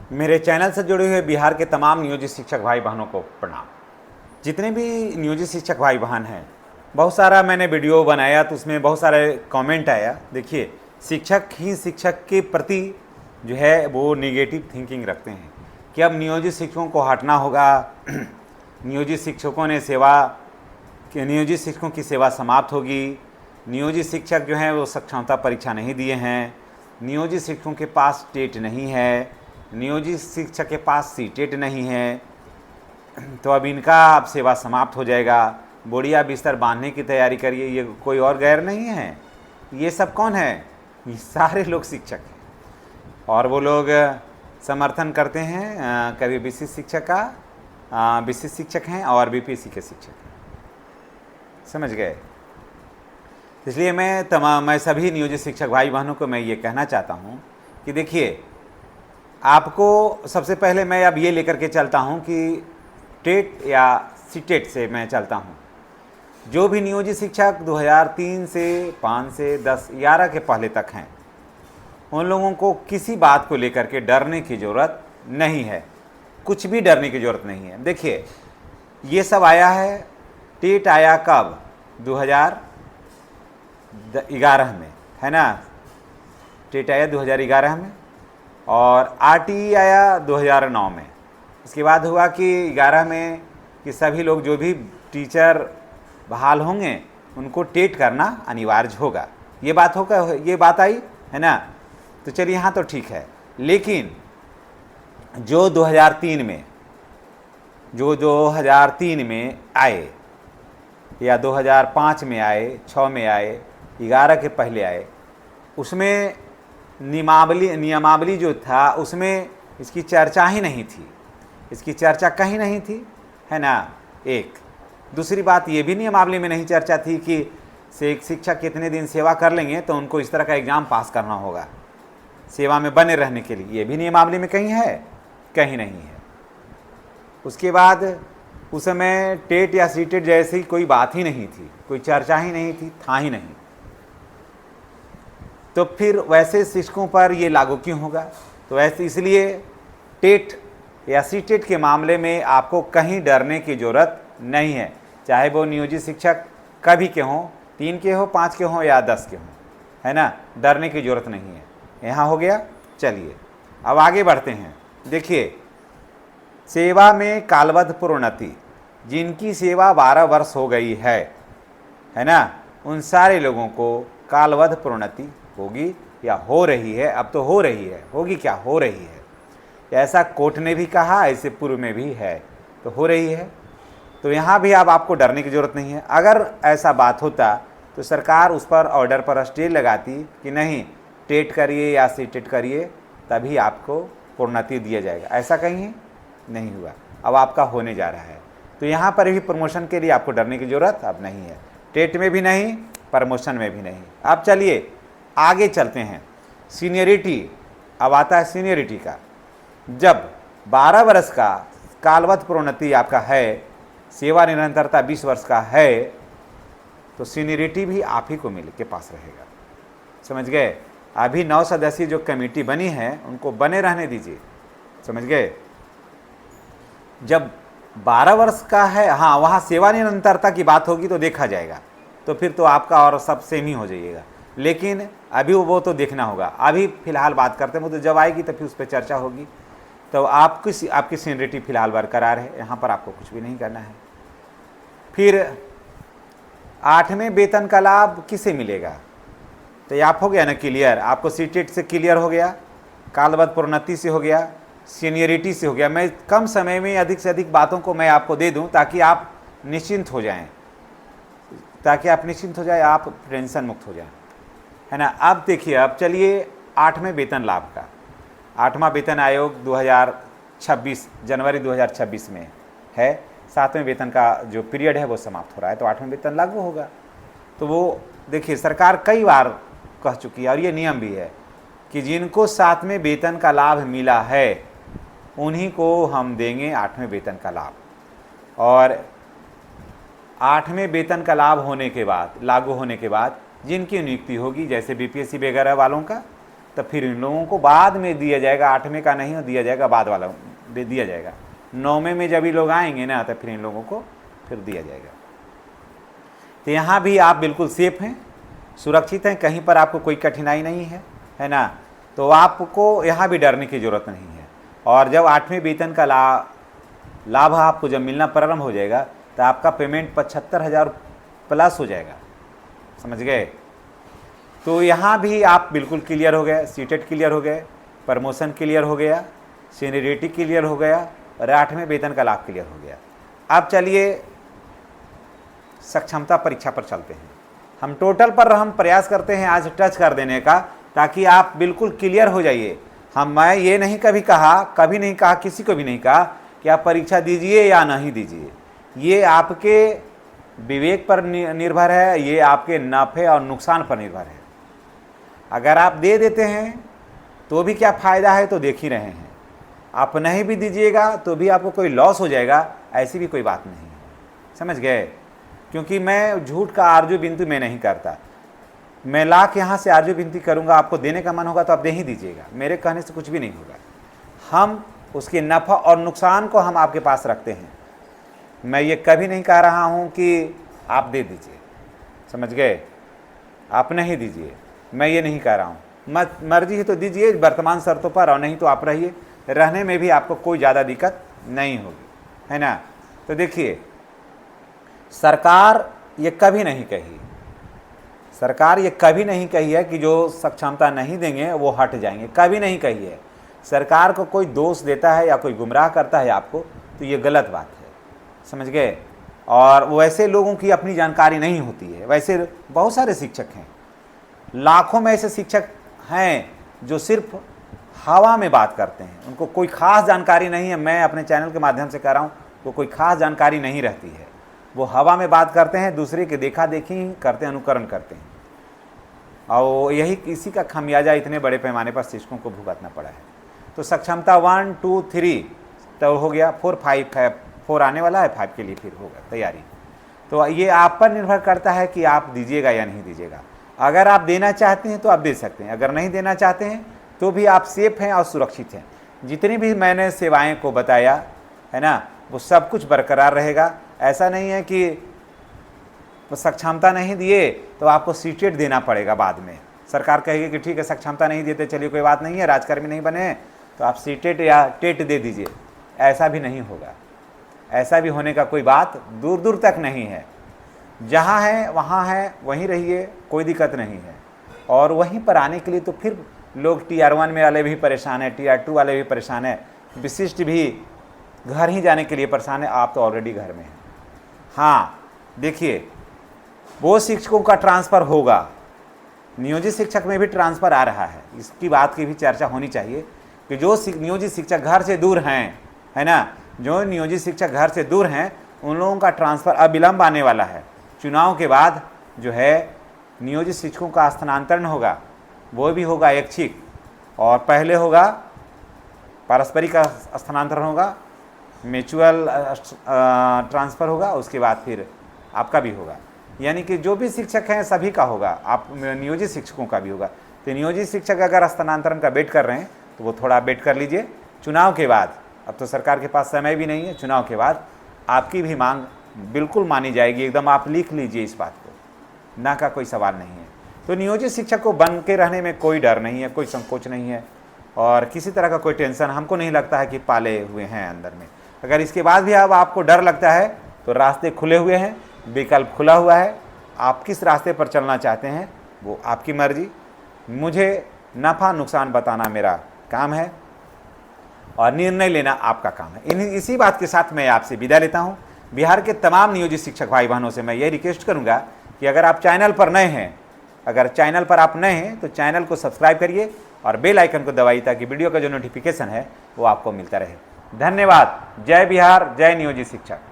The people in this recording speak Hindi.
मेरे चैनल से जुड़े हुए बिहार के तमाम नियोजित शिक्षक भाई बहनों को प्रणाम। जितने भी नियोजित शिक्षक भाई बहन हैं, बहुत सारा मैंने वीडियो बनाया तो उसमें बहुत सारे कमेंट आया। देखिए, शिक्षक ही शिक्षक के प्रति जो है वो निगेटिव थिंकिंग रखते हैं कि अब नियोजित शिक्षकों को हटना होगा। नियोजित शिक्षकों की सेवा समाप्त होगी। नियोजित शिक्षक जो हैं वो सक्षमता परीक्षा नहीं दिए हैं। नियोजित शिक्षकों के पास टेट नहीं है। नियोजित शिक्षक के पास सीटेट नहीं है, तो अब इनका अब सेवा समाप्त हो जाएगा। बोरिया बिस्तर बांधने की तैयारी करिए। ये कोई और गैर नहीं है। ये सब कौन है? ये सारे लोग शिक्षक हैं और वो लोग समर्थन करते हैं कभी विशिष्ट शिक्षक का, विशिष्ट शिक्षक हैं और बीपीएससी के शिक्षक हैं। समझ गए? इसलिए मैं सभी नियोजित शिक्षक भाई बहनों को मैं ये कहना चाहता हूँ कि देखिए, आपको सबसे पहले मैं अब ये लेकर के चलता हूँ कि टेट या सीटेट से मैं चलता हूँ। जो भी नियोजित शिक्षक 2003 से 5 से 10 11 के पहले तक हैं, उन लोगों को किसी बात को लेकर के डरने की ज़रूरत नहीं है। कुछ भी डरने की ज़रूरत नहीं है। देखिए, ये सब आया है। टेट आया कब? 2011 में, है ना? टेट आया 2011 में और आरटीई आया 2009 में। इसके बाद हुआ कि 11 में कि सभी लोग जो भी टीचर बहाल होंगे उनको टेट करना अनिवार्य होगा। ये बात आई, है ना? तो चलिए, यहाँ तो ठीक है। लेकिन जो 2003 में आए या 2005 में आए, 6 में आए, 11 के पहले आए, उसमें नियमावली जो था उसमें इसकी चर्चा ही नहीं थी। इसकी चर्चा कहीं नहीं थी, है ना? एक दूसरी बात ये भी नियमावली में नहीं चर्चा थी कि एक शिक्षक कितने दिन सेवा कर लेंगे तो उनको इस तरह का एग्ज़ाम पास करना होगा सेवा में बने रहने के लिए। ये भी नियमावली में कहीं है? कहीं नहीं है। उसके बाद उस समय टेट या सीटेट जैसी कोई बात ही नहीं थी, कोई चर्चा ही नहीं थी, था ही नहीं। तो फिर वैसे शिक्षकों पर ये लागू क्यों होगा? तो ऐसे इसलिए टेट या सीटेट के मामले में आपको कहीं डरने की ज़रूरत नहीं है, चाहे वो नियोजित शिक्षक कभी के हों, 3 के हों, 5 के हों या 10 के हों, है ना? डरने की ज़रूरत नहीं है। यहाँ हो गया। चलिए अब आगे बढ़ते हैं। देखिए, सेवा में कालबद्ध प्रोन्नति, जिनकी सेवा 12 वर्ष हो गई है ना? उन सारे लोगों को कालबद्ध प्रोन्नति होगी या हो रही है। अब तो हो रही है, होगी क्या? हो रही है। ऐसा कोर्ट ने भी कहा, ऐसे पूर्व में भी है, तो हो रही है। तो यहाँ भी अब आपको डरने की ज़रूरत नहीं है। अगर ऐसा बात होता तो सरकार उस पर ऑर्डर पर स्टे लगाती कि नहीं, टेट करिए या सीटेट करिए तभी आपको प्रोन्नति दिया जाएगा। ऐसा कहीं नहीं हुआ, अब आपका होने जा रहा है। तो यहाँ पर भी प्रमोशन के लिए आपको डरने की ज़रूरत अब नहीं है। टेट में भी नहीं, प्रमोशन में भी नहीं। अब चलिए आगे चलते हैं। सीनियरिटी, अब आता है सीनियरिटी का। जब 12 वर्ष का कालबद्ध प्रोन्नति आपका है, सेवा निरंतरता 20 वर्ष का है, तो सीनियरिटी भी आप ही को मिल के पास रहेगा। समझ गए? अभी 9 सदस्यीय जो कमेटी बनी है उनको बने रहने दीजिए। समझ गए? जब 12 वर्ष का है, हाँ, वहाँ सेवा निरंतरता की बात होगी तो देखा जाएगा, तो फिर तो आपका और सब सेम ही हो जाइएगा। लेकिन अभी वो तो देखना होगा। अभी फ़िलहाल बात करते हैं, वो तो जब आएगी तो फिर उस पर चर्चा होगी। तो आपकी सीनियरिटी फ़िलहाल बरकरार है, यहाँ पर आपको कुछ भी नहीं करना है। फिर 8वें वेतन का लाभ किसे मिलेगा? तो ये आप हो गया ना क्लियर। आपको सीटेट से क्लियर हो गया, कालबद्ध प्रोन्नति से हो गया, सीनियरिटी से हो गया। मैं कम समय में अधिक से अधिक बातों को मैं आपको दे दूं ताकि आप निश्चिंत हो जाएं, आप टेंशन मुक्त हो जाएं, है ना? अब देखिए, अब चलिए 8वें वेतन लाभ का। 8वां वेतन आयोग 2026 जनवरी 2026 में है। 7वें वेतन का जो पीरियड है वो समाप्त हो रहा है, तो 8वां वेतन लागू होगा। तो वो देखिए, सरकार कई बार कह चुकी है और ये नियम भी है कि जिनको 7वें वेतन का लाभ मिला है उन्हीं को हम देंगे 8वें वेतन का लाभ। और 8वें वेतन का लाभ होने के बाद, लागू होने के बाद जिनकी नियुक्ति होगी, जैसे बीपीएससी वगैरह वालों का, तो फिर इन लोगों को बाद में दिया जाएगा, 8वें का नहीं दिया जाएगा, बाद वाला दे दिया जाएगा। 9वें में जब ये लोग आएंगे ना तो फिर इन लोगों को फिर दिया जाएगा। तो यहाँ भी आप बिल्कुल सेफ हैं, सुरक्षित हैं, कहीं पर आपको कोई कठिनाई नहीं है ना। तो आपको यहाँ भी डरने की ज़रूरत नहीं है। और जब 8वें वेतन का लाभ आपको जब मिलना प्रारंभ हो जाएगा तो आपका पेमेंट 75,000 प्लस हो जाएगा, समझ गए। तो यहाँ भी आप बिल्कुल क्लियर हो गए, सीटेट क्लियर हो गए, प्रमोशन क्लियर हो गया, सीनियरिटी क्लियर हो गया और 8वें वेतन का लाभ क्लियर हो गया। अब चलिए सक्षमता परीक्षा पर चलते हैं। हम टोटल पर हम प्रयास करते हैं आज टच कर देने का, ताकि आप बिल्कुल क्लियर हो जाइए। मैं ये नहीं कभी नहीं कहा, किसी को भी नहीं कहा कि आप परीक्षा दीजिए या नहीं दीजिए। ये आपके विवेक पर निर्भर है, ये आपके नफ़े और नुकसान पर निर्भर है। अगर आप दे देते हैं तो भी क्या फ़ायदा है, तो देख ही रहे हैं। आप नहीं भी दीजिएगा तो भी आपको कोई लॉस हो जाएगा, ऐसी भी कोई बात नहीं है, समझ गए। क्योंकि मैं झूठ का आरजू बिनती मैं नहीं करता। मैं लाख यहाँ से आरजू बिनती करूँगा, आपको देने का मन होगा तो आप दे ही दीजिएगा, मेरे कहने से कुछ भी नहीं होगा। हम उसके नफ़ा और नुकसान को हम आपके पास रखते हैं। मैं ये कभी नहीं कह रहा हूँ कि आप दे दीजिए, समझ गए, आप नहीं दीजिए, मैं ये नहीं कह रहा हूँ। मर्जी है तो दीजिए वर्तमान शर्तों पर, और नहीं तो आप रहिए, रहने में भी आपको कोई ज़्यादा दिक्कत नहीं होगी, है ना। तो देखिए, सरकार ये कभी नहीं कही, सरकार ये कभी नहीं कही है कि जो सक्षमता नहीं देंगे वो हट जाएंगे, कभी नहीं कही है। सरकार को कोई दोष देता है या कोई गुमराह करता है आपको, तो ये गलत बात है, समझ गए। और वैसे लोगों की अपनी जानकारी नहीं होती है। वैसे बहुत सारे शिक्षक हैं, लाखों में ऐसे शिक्षक हैं जो सिर्फ हवा में बात करते हैं, उनको कोई ख़ास जानकारी नहीं है। मैं अपने चैनल के माध्यम से कह रहा हूँ, तो कोई ख़ास जानकारी नहीं रहती है, वो हवा में बात करते हैं, दूसरे के देखा देखी करते हैं, अनुकरण करते हैं। और यही इसी का खामियाजा इतने बड़े पैमाने पर शिक्षकों को भुगतना पड़ा है। तो सक्षमता 1, 2, 3 तो हो गया, 4, 5 है, 4 आने वाला है, 5 के लिए फिर होगा तैयारी। तो ये आप पर निर्भर करता है कि आप दीजिएगा या नहीं दीजिएगा। अगर आप देना चाहते हैं तो आप दे सकते हैं, अगर नहीं देना चाहते हैं तो भी आप सेफ हैं और सुरक्षित हैं। जितनी भी मैंने सेवाएं को बताया है ना, वो सब कुछ बरकरार रहेगा। ऐसा नहीं है कि सक्षमता नहीं दिए तो आपको सीटेट देना पड़ेगा बाद में। सरकार कहेगी कि ठीक है सक्षमता नहीं देते, चलिए कोई बात नहीं है, राजकर्मी नहीं बने तो आप सीटेट या टेट दे दीजिए, ऐसा भी नहीं होगा। ऐसा भी होने का कोई बात दूर दूर तक नहीं है। जहाँ है वहाँ है, वहीं रहिए, कोई दिक्कत नहीं है। और वहीं पर आने के लिए तो फिर लोग Tier 1 में वाले भी परेशान हैं, Tier 2 वाले भी परेशान हैं, विशिष्ट भी घर ही जाने के लिए परेशान है। आप तो ऑलरेडी घर में हैं। हाँ देखिए, वो शिक्षकों का ट्रांसफ़र होगा, नियोजित शिक्षक में भी ट्रांसफ़र आ रहा है। इसकी बात की भी चर्चा होनी चाहिए कि जो नियोजित शिक्षक घर से दूर हैं, है ना, जो नियोजित शिक्षक घर से दूर हैं, उन लोगों का ट्रांसफ़र अब विलम्ब आने वाला है। चुनाव के बाद जो है नियोजित शिक्षकों का स्थानांतरण होगा, वो भी होगा ऐच्छिक, और पहले होगा पारस्परिक स्थानांतरण होगा, म्यूचुअल ट्रांसफ़र होगा, उसके बाद फिर आपका भी होगा। यानी कि जो भी शिक्षक हैं सभी का होगा, आप नियोजित शिक्षकों का भी होगा। तो नियोजित शिक्षक अगर स्थानांतरण का वेट कर रहे हैं तो वो थोड़ा वेट कर लीजिए। चुनाव के बाद, अब तो सरकार के पास समय भी नहीं है, चुनाव के बाद आपकी भी मांग बिल्कुल मानी जाएगी। एकदम आप लिख लीजिए इस बात को, ना का कोई सवाल नहीं है। तो नियोजित शिक्षक को बन के रहने में कोई डर नहीं है, कोई संकोच नहीं है, और किसी तरह का कोई टेंशन हमको नहीं लगता है कि पाले हुए हैं अंदर में। अगर इसके बाद भी अब आपको डर लगता है तो रास्ते खुले हुए हैं, विकल्प खुला हुआ है। आप किस रास्ते पर चलना चाहते हैं वो आपकी मर्जी। मुझे नफ़ा नुकसान बताना मेरा काम है और निर्णय लेना आपका काम है। इसी बात के साथ मैं आपसे विदा लेता हूं। बिहार के तमाम नियोजित शिक्षक भाई बहनों से मैं ये रिक्वेस्ट करूंगा कि अगर आप चैनल पर नए हैं, अगर चैनल पर आप नए हैं तो चैनल को सब्सक्राइब करिए और बेल आइकन को दबाइए, ताकि वीडियो का जो नोटिफिकेशन है वो आपको मिलता रहे। धन्यवाद। जय बिहार, जय नियोजित शिक्षक।